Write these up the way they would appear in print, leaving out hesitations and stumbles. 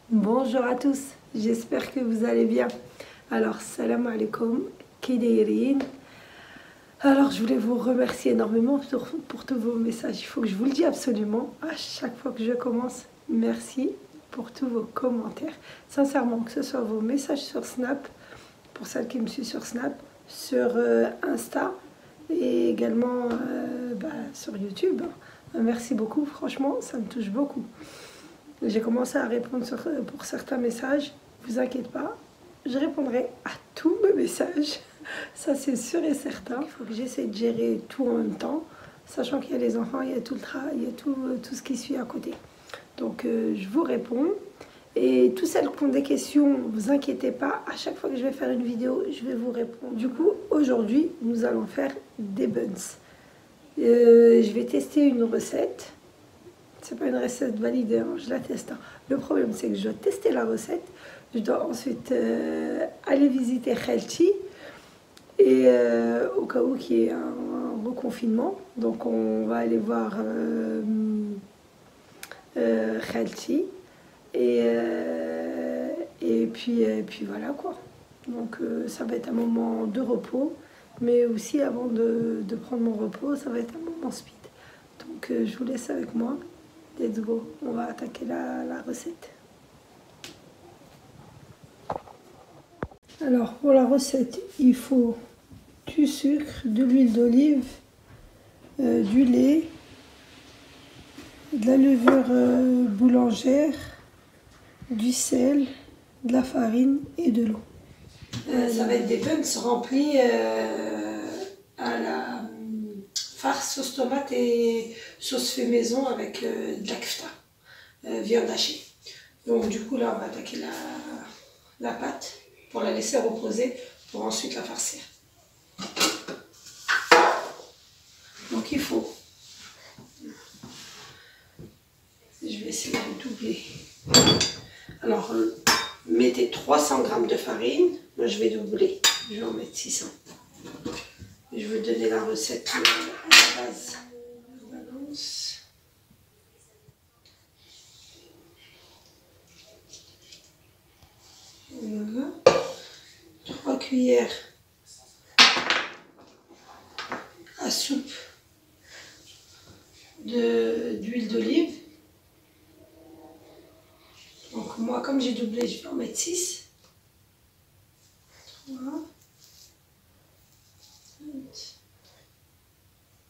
Bonjour à tous, j'espère que vous allez bien. Alors, salam alaikum, Kideirin. Alors, je voulais vous remercier énormément pour tous vos messages. Il faut que je vous le dise absolument à chaque fois que je commence. Merci pour tous vos commentaires. Sincèrement, que ce soit vos messages sur Snap, pour celles qui me suivent sur Snap, sur Insta et également sur YouTube. Merci beaucoup, franchement, ça me touche beaucoup. J'ai commencé à répondre pour certains messages. Ne vous inquiétez pas, je répondrai à tous mes messages. Ça, c'est sûr et certain. Il faut que j'essaie de gérer tout en même temps, sachant qu'il y a les enfants, il y a tout le travail, il y a tout ce qui suit à côté. Donc, je vous réponds. Et toutes celles qui ont des questions, ne vous inquiétez pas. À chaque fois que je vais faire une vidéo, je vais vous répondre. Du coup, aujourd'hui, nous allons faire des buns. Je vais tester une recette. C'est pas une recette validée, hein, je la teste. Hein. Le problème, c'est que je dois tester la recette. Je dois ensuite aller visiter Khalti. Et au cas où qu'il y ait un reconfinement. Donc, on va aller voir Khalti. Et puis voilà quoi. Donc, ça va être un moment de repos. Mais aussi, avant de prendre mon repos, ça va être un moment speed. Donc, je vous laisse avec moi. Let's go, on va attaquer la recette. Alors pour la recette, il faut du sucre, de l'huile d'olive, du lait, de la levure boulangère, du sel, de la farine et de l'eau. Ça va être des buns remplis à la farce, sauce tomate et sauce fait maison avec de la kefta, viande hachée. Donc du coup là on va attaquer la pâte pour la laisser reposer pour ensuite la farcir. Donc il faut, je vais essayer de doubler. Alors mettez 300 g de farine, moi je vais doubler, je vais en mettre 600. Je vais donner la recette à la base. Balance. Voilà. 3 cuillères à soupe d'huile d'olive. Donc moi, comme j'ai doublé, je vais en mettre 6. 3.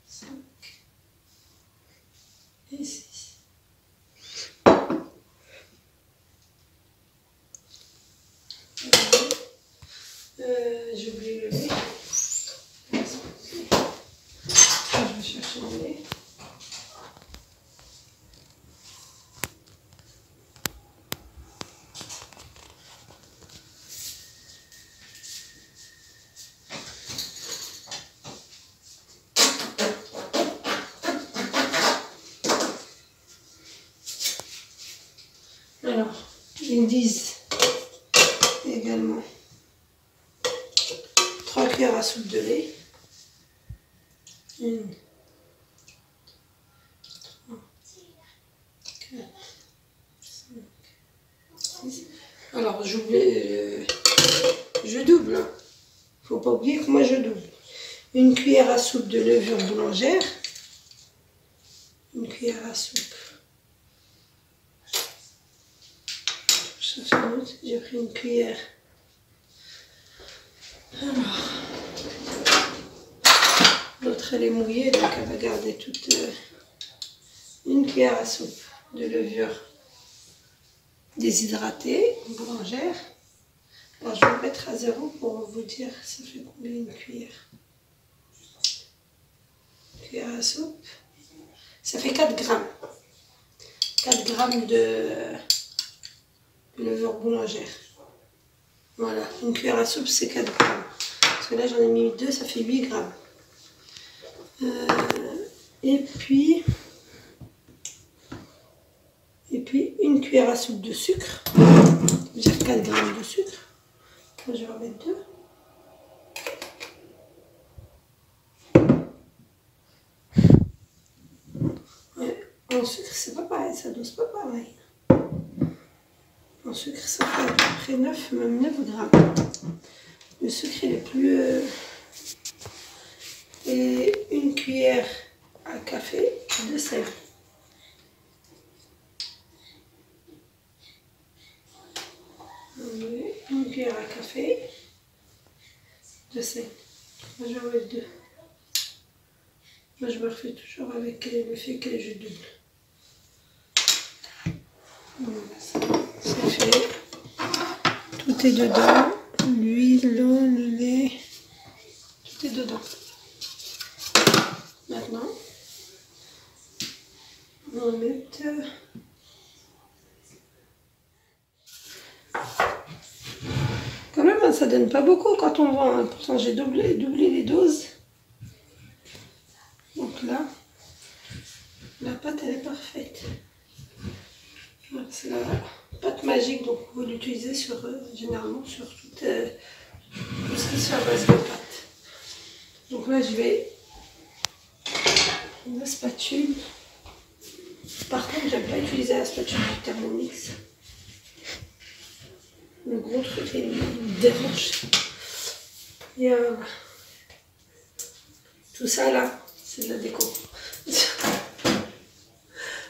5 et 6. J'ai oublié le lait. Je vais chercher le lait. Alors, ils disent également 3 cuillères à soupe de lait. 1, 3, 4, 5, 6. Alors, je double. Hein. Faut pas oublier que moi je double. 1 cuillère à soupe de levure boulangère. 1 cuillère à soupe. J'ai pris 1 cuillère. Alors, l'autre elle est mouillée, donc elle va garder toute 1 cuillère à soupe de levure déshydratée, boulangère. Alors je vais me mettre à 0 pour vous dire ça fait combien 1 cuillère. 1 cuillère à soupe. Ça fait 4 grammes. 4 grammes de levure boulangère. Voilà, 1 cuillère à soupe c'est 4 grammes. Parce que là j'en ai mis 2, ça fait 8 grammes. Et puis 1 cuillère à soupe de sucre. J'ai 4 grammes de sucre. Là, je vais en mettre 2. En sucre, c'est pas pareil, ça dose pas pareil. En sucre, ça fait à peu près 9, même 9 grammes. Le sucre il est plus... et une cuillère à café de sel. Une cuillère à café de sel. Moi, je vais en mettre 2. Moi, je me refais toujours avec le fait que je double. Voilà, c'est fait. Tout est dedans. L'huile, l'eau, le lait. Tout est dedans. Maintenant, on va mettre... Quand même, hein, ça donne pas beaucoup quand on vend. Hein. Pourtant, j'ai doublé les doses. Donc là, la pâte, elle est parfaite. C'est la pâte magique, donc vous pouvez l'utiliser généralement sur tout ce qui se fait à base de pâte. Donc là, je vais prendre la spatule. Par contre, j'aime pas utiliser la spatule du Thermomix. Le gros truc, il me dérange. Et tout ça là, c'est de la déco.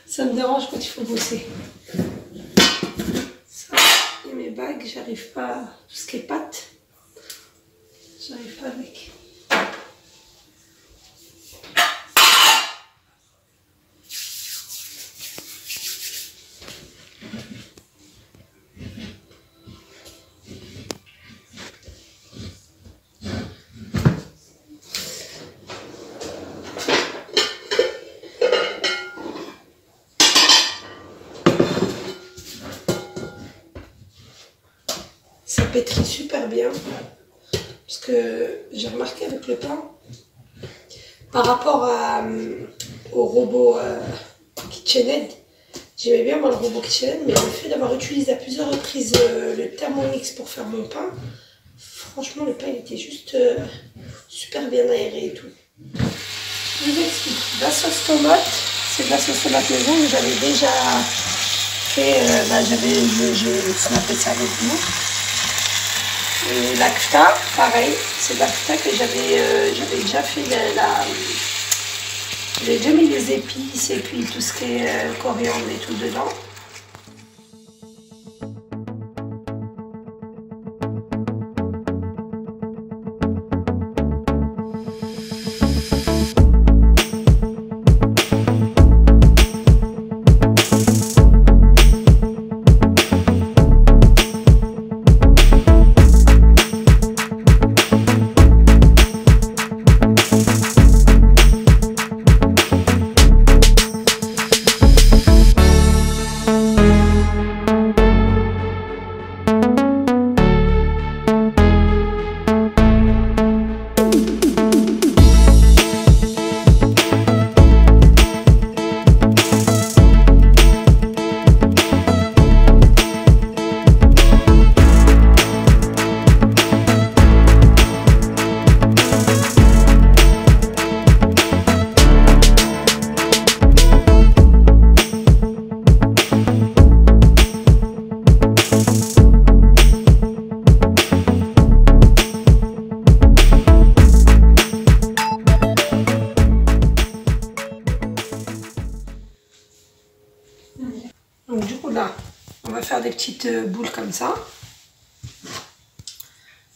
Ça me dérange quand il faut bosser. Ça, et mes bagues, j'arrive pas. Tout ce qui est pâte, j'arrive pas avec. Ça pétrit super bien parce que j'ai remarqué avec le pain par rapport au robot KitchenAid, j'aimais bien moi le robot KitchenAid, mais le fait d'avoir utilisé à plusieurs reprises le Thermomix pour faire mon pain, franchement le pain il était juste super bien aéré et tout. Je vous explique, la sauce tomate, c'est de la sauce tomate maison que j'avais déjà fait, ce qu'on appelle ça avec nous. Et la kfta, pareil, c'est de la kfta que j'avais déjà fait, j'ai déjà mis les épices et puis tout ce qui est coriandre et tout dedans. Donc du coup là, on va faire des petites boules comme ça.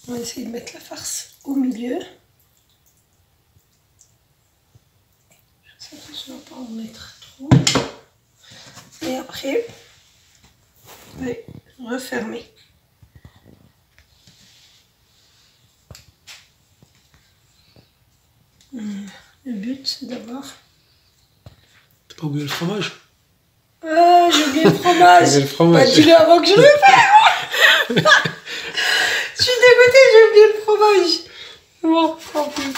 On va essayer de mettre la farce au milieu. Je sais que je ne vais pas en mettre trop. Et après, je vais refermer. Le but, c'est d'avoir... T'as pas oublié le fromage? Ah, j'ai oublié le fromage. J'ai oublié le fromage. Bah, dis-le avant que je le fasse. Je suis dégoûtée, j'ai oublié le fromage. Bon, tant pis.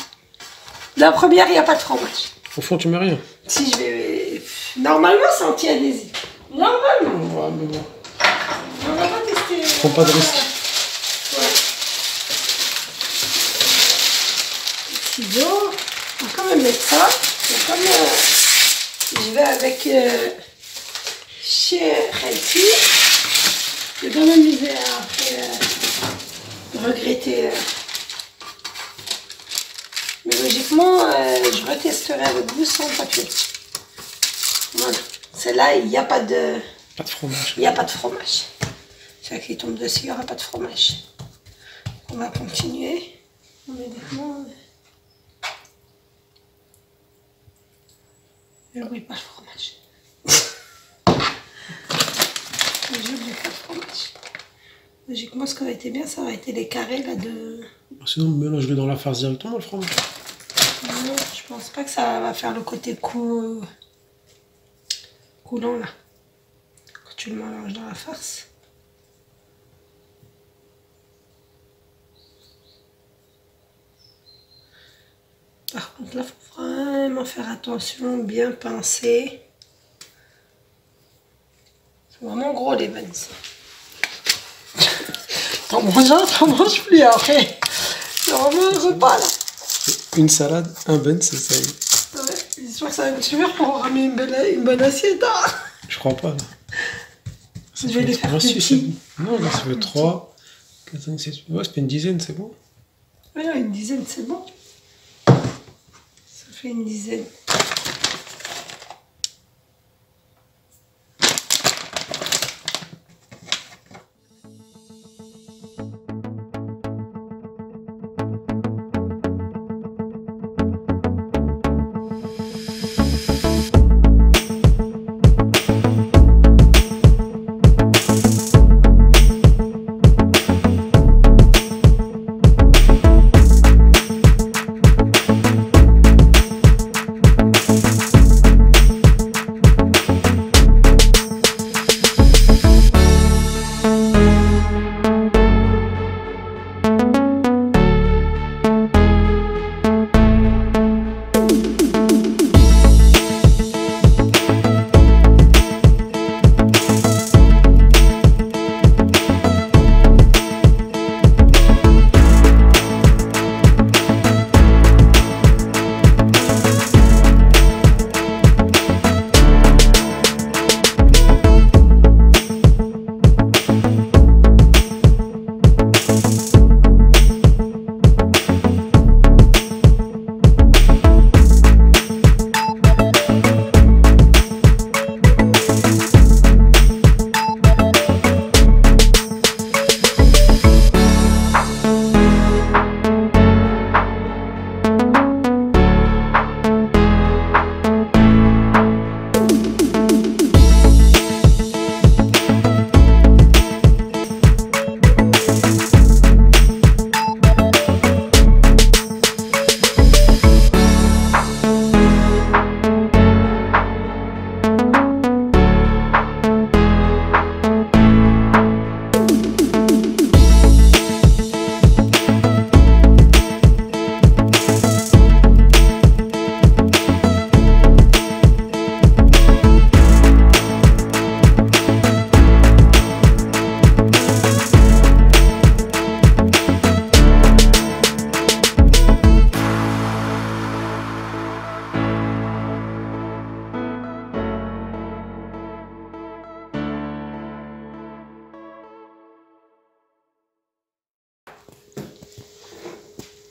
La première, il n'y a pas de fromage. Au fond, tu mets rien. Si je vais... Normalement, c'est anti-adhésif. Normalement. Ouais, mais bon. On va pas tester... Prends pas de risque. Ouais. Ciseaux. On va quand même mettre ça. Et comme je vais avec chez Healthy, le bien m'amuser après regretter. Mais logiquement, je retesterai avec vous sans papier. Voilà. Celle-là, il n'y a pas de... Pas de fromage. Il n'y a pas de fromage. Celui qui tombe dessus, il n'y aura pas de fromage. On va continuer. Immédiatement. J'oublie pas le fromage. J'oublie pas le fromage. Logiquement, ce qui aurait été bien, ça aurait été les carrés là de... Sinon, mélange-le dans la farce directement, le fromage. Non, je pense pas que ça va faire le côté coulant là. Quand tu le mélanges dans la farce. Par contre, là, il faut vraiment faire attention, bien pincer. C'est vraiment gros les buns. T'en manges un, t'en manges plus après. C'est vraiment un repas là. Une salade, un bun, c'est ça. Ouais, j'espère que ça va me suffire pour ramener une bonne assiette. Hein. Je crois pas là. Je vais les faire plus petits. Non, là, ça fait 3, 4, 5, 6. Ouais, c'est pas une dizaine, c'est bon. Ouais, une dizaine, c'est bon. Ça fait une dizaine.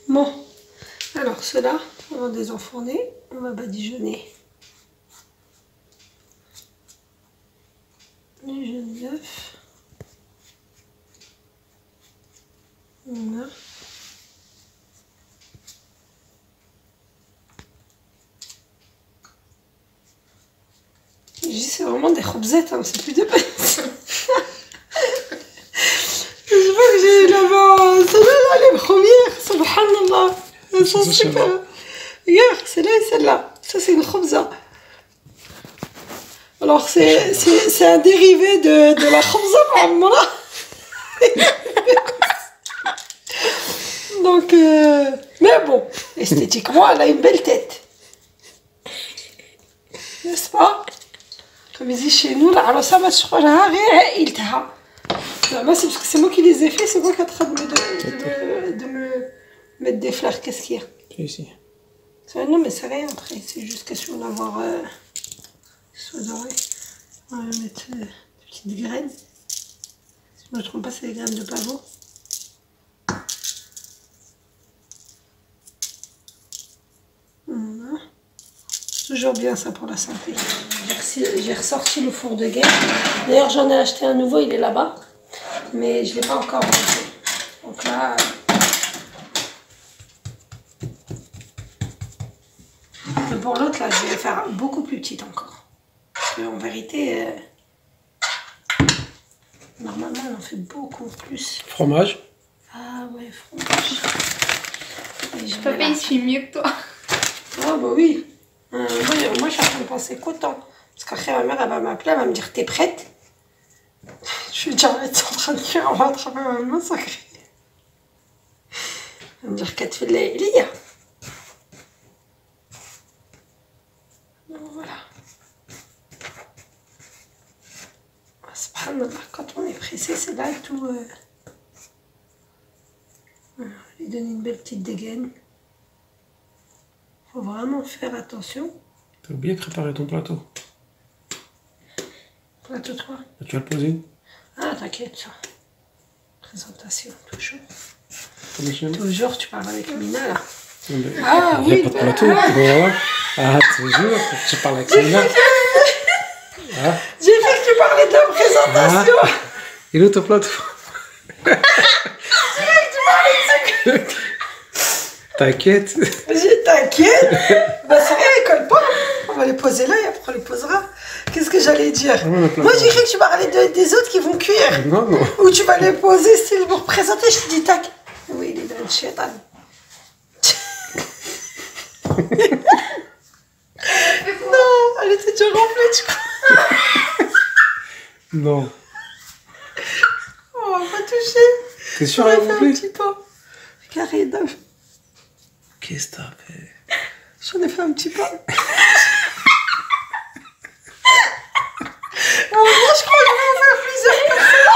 Bon, alors ceux-là, on va les enfourner, on va badigeonner les jaunes d'œufs. Voilà. Je dis c'est vraiment des khobzettes, hein, c'est plus de peine. Je vois que j'ai là-bas, celle-là, les premières, subhanallah. Elles sont super. Regarde, celle-là et celle-là. Ça, c'est une khobza. Alors, c'est un dérivé de la khobza mu'ammara. Donc, mais bon, esthétiquement, elle a une belle tête. N'est-ce pas? Comme ils disent chez nous, la arosa ma tchoukhraha ghir ailtaha. Moi, c'est parce que c'est moi qui les ai fait, c'est moi qui est en train de me mettre des fleurs. Qu'est-ce qu'il y a? Ici. Non, mais c'est rien après, c'est juste question d'avoir soit doré. On va mettre des petites graines. Je me trompe pas, c'est des graines de pavot. Voilà. Toujours bien ça pour la santé. J'ai ressorti le four de guerre. D'ailleurs, j'en ai acheté un nouveau, il est là-bas. Mais je ne l'ai pas encore monté. Donc là... Mais pour l'autre, là, je vais faire beaucoup plus petite encore. Parce qu'en vérité, normalement, on en fait beaucoup plus. Fromage. Ah ouais, fromage. Papa, il se fait mieux que toi. Ah bah oui. Moi, je suis en train de penser qu'autant. Parce qu'après, ma mère, elle va m'appeler, elle va me dire, t'es prête? Je vais dire, elle est en train de cuire, on va attraper ma main sacrée. Elle va me dire, qu'elle te fait de la Elia. Donc voilà. Subhanallah, quand on est pressé, c'est là tout. Voilà, lui donner une belle petite dégaine. Faut vraiment faire attention. T'as oublié de préparer ton plateau. Plateau 3. Tu vas le poser. Ah, t'inquiète, ça. Présentation, toujours. Michel. Toujours, tu parles avec Mina, là. Ah oui. Il n'y a pas de plateau. Voilà. Ah, toujours. Tu parles avec Mina. Ah. J'ai fait que tu parlais de la présentation. Ah. Il est où ton plateau? T'inquiète. T'inquiète. Bah c'est rien, elle colle pas. On va les poser là et après on les posera. Qu'est-ce que j'allais dire? Moi j'ai cru que tu parlais des autres qui vont cuire. Non, non. Ou tu vas les poser style pour présenter, je te dis tac. Oui, il est dans le chétan. Non, elle était déjà remplie, tu crois? Non. On va pas toucher. T'es sûr On va elle est faire un remplie? petit peu. Carré d'œuf. Qu'est-ce que t'as fait? J'en ai fait un petit peu. Bon, moi, je crois que je vais en faire plusieurs personnes.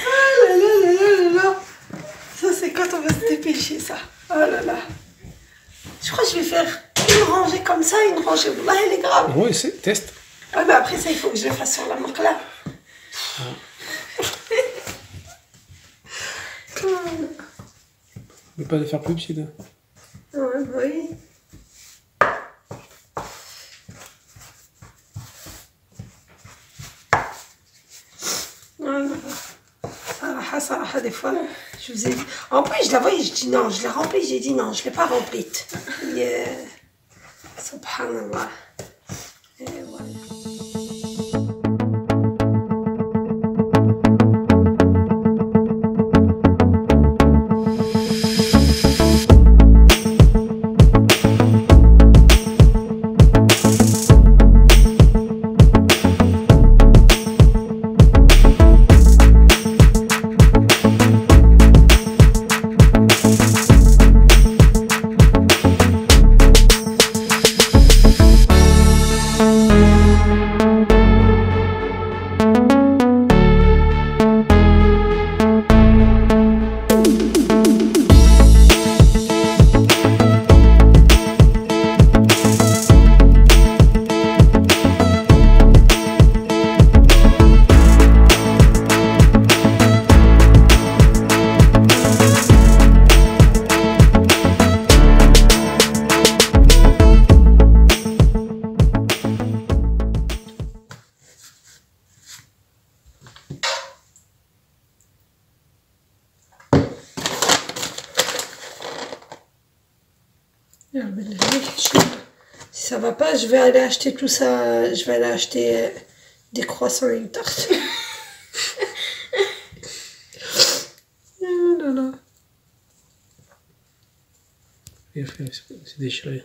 Oh là là là là là là. Ça, c'est quand on va se dépêcher, ça. Oh là là. Je crois que je vais faire une rangée comme ça, une rangée. Là, elle est grave. Oui, c'est test. Ouais, mais après ça, il faut que je le fasse sur la marque là. Ne pas le faire plus petit. Là. Ouais, oui. Ça, des fois, je vous ai dit. En plus, je la voyais, je dis non, je l'ai remplie, j'ai dit non, je ne l'ai pas remplie. Yeah. Subhanallah. Et voilà. Si ça va pas, je vais aller acheter tout ça. Je vais aller acheter des croissants et une tarte. Oh là là. C'est déchiré.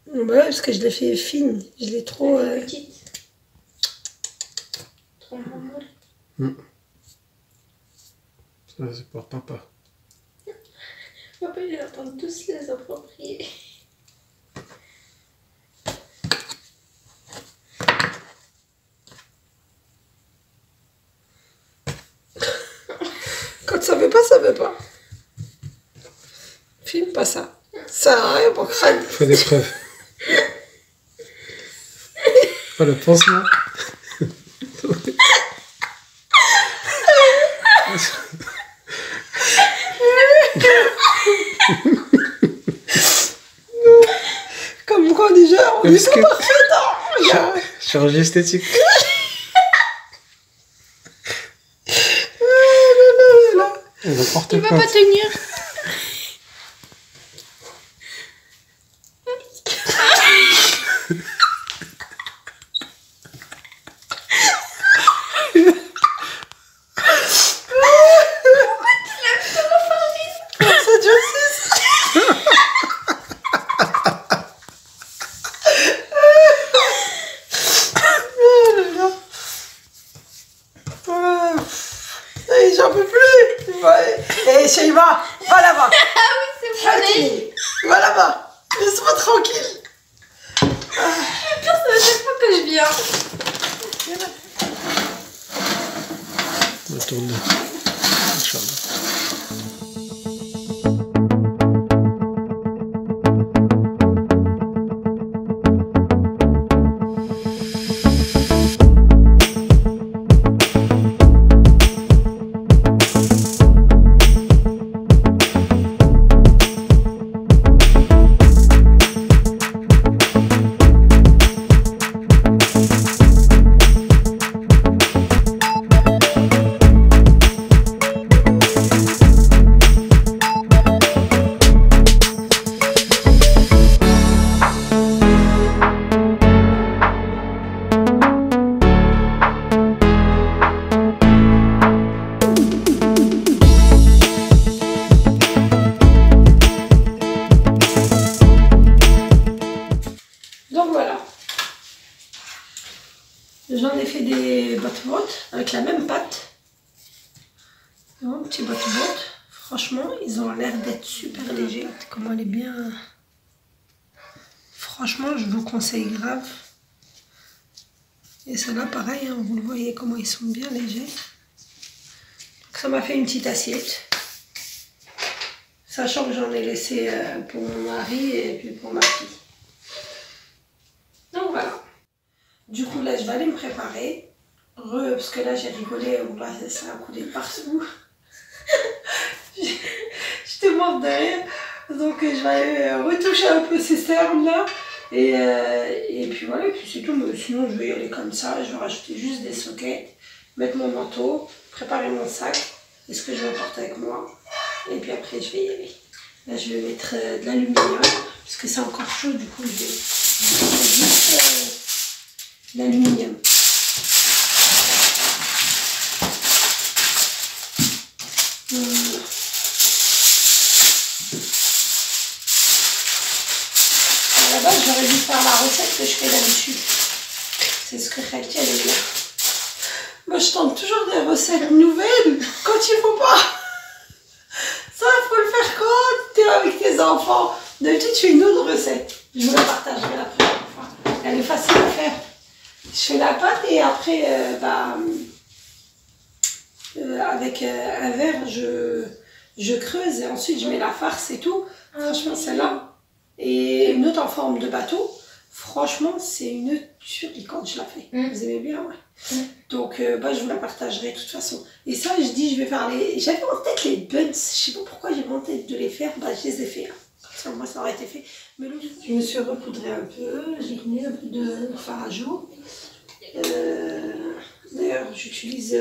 Ouais, parce que je l'ai fait fine. Je l'ai trop. Petite. Trop molle. Ça, c'est pour papa. Papa, il est en train de tous les approprier. Quand ça veut pas, ça veut pas. Filme pas ça. Ça sert à rien pour crâne. Fais des preuves. Pas le pansement. Comme quoi déjà, on est pas parfait, hein. Chirurgie esthétique. Il va pas tenir. J'en peux plus. Et Sheima, va là-bas. Ah oui, c'est vrai. Va là-bas. Laisse-moi tranquille. Le pire, c'est à chaque fois que je viens. On va tourner. Inch'Allah. Donc voilà. J'en ai fait des bottes avec la même pâte. Un petit bottes. Franchement, ils ont l'air d'être super légers. Comment elle est bien. Franchement, je vous conseille grave. Et ceux-là, pareil, hein, vous le voyez comment ils sont bien légers. Donc ça m'a fait une petite assiette. Sachant que j'en ai laissé pour mon mari et puis pour ma fille. Donc voilà. Du coup là je vais aller me préparer. Parce que là j'ai rigolé, là ça a coulé partout. J'étais morte de rire. Donc je vais aller retoucher un peu ces cernes là. Et puis voilà, et puis c'est tout. Mais sinon je vais y aller comme ça. Je vais rajouter juste des sockets, mettre mon manteau, préparer mon sac. Et ce que je vais porter avec moi. Et puis après je vais y aller. Là je vais mettre de l'aluminium. Parce que c'est encore chaud, du coup je vais juste l'aluminium. À la base j'aurais dû faire la recette que je fais d'habitude. C'est ce que Khalti elle aime bien. Moi je tente toujours des recettes nouvelles quand il faut pas. Ça il faut le faire quand tu es avec tes enfants. D'habitude je fais une autre recette. Je vous la partagerai la prochaine fois. Elle est facile à faire. Je fais la pâte et après avec un verre je creuse et ensuite je mets la farce et tout. Franchement celle-là. Et une autre en forme de bateau. Franchement c'est une tuerie quand je la fais. Vous aimez bien, ouais. Donc je vous la partagerai de toute façon. Et ça je dis je vais faire les... J'avais en tête les buns. Je sais pas pourquoi j'ai en tête de les faire. Je les ai fait. Hein. Comme ça moi ça aurait été fait. Mais là, je me suis repoudrée un peu. J'ai mis un peu de fard à joues. D'ailleurs j'utilise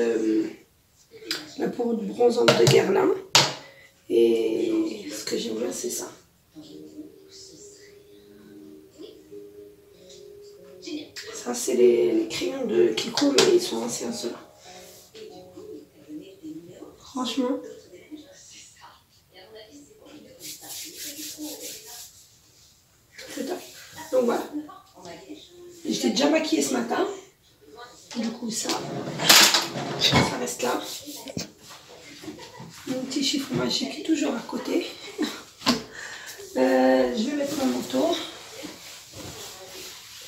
la poudre bronzante de Guerlain. Et ce que j'aime bien c'est ça. Ça c'est les crayons de Kiko, mais ils sont anciens ceux-là. Franchement. C'est top. Donc voilà. J'étais déjà maquillée ce matin. Du coup ça reste là. Mon petit chiffon magique toujours à côté. Je vais mettre mon manteau.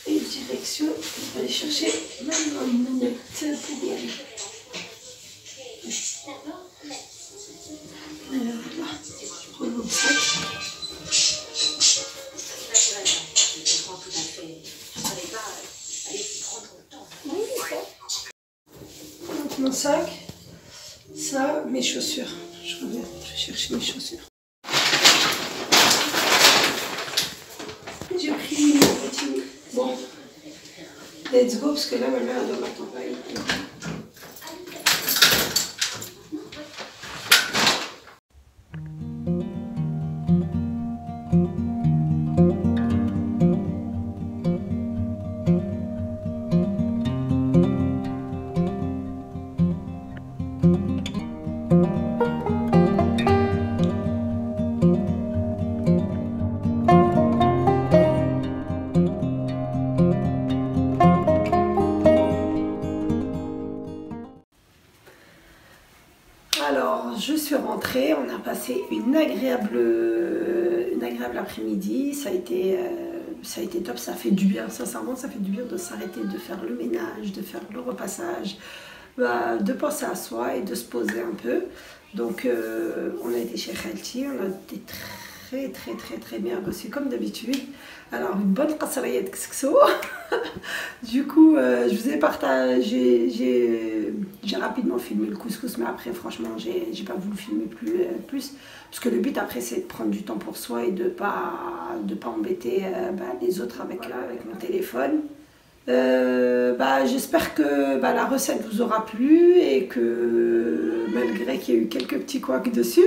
Et direction, je vais aller chercher ma lunette pour y aller. Voilà, je prends mon sac. mon sac. Ça, mes chaussures. Je reviens, je vais chercher mes chaussures. J'ai pris une petite. Bon, let's go parce que là, ma mère doit m'attendre. Alors, je suis rentrée, on a passé une agréable après-midi, ça a été top, ça fait du bien, sincèrement, ça fait du bien de s'arrêter, de faire le ménage, de faire le repassage, de penser à soi et de se poser un peu. Donc, on a été chez Khalti, on a été très bien reçus comme d'habitude. Alors, une bonne qasriya de kskso. Du coup, je vous ai partagé, j'ai rapidement filmé le couscous, mais après, franchement, j'ai pas voulu filmer plus. Parce que le but, après, c'est de prendre du temps pour soi et de pas embêter les autres avec mon téléphone. J'espère que la recette vous aura plu et que, malgré qu'il y ait eu quelques petits couacs dessus,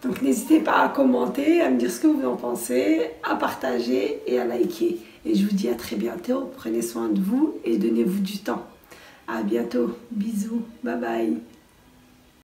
donc n'hésitez pas à commenter, à me dire ce que vous en pensez, à partager et à liker. Et je vous dis à très bientôt, prenez soin de vous et donnez-vous du temps. À bientôt, bisous, bye bye.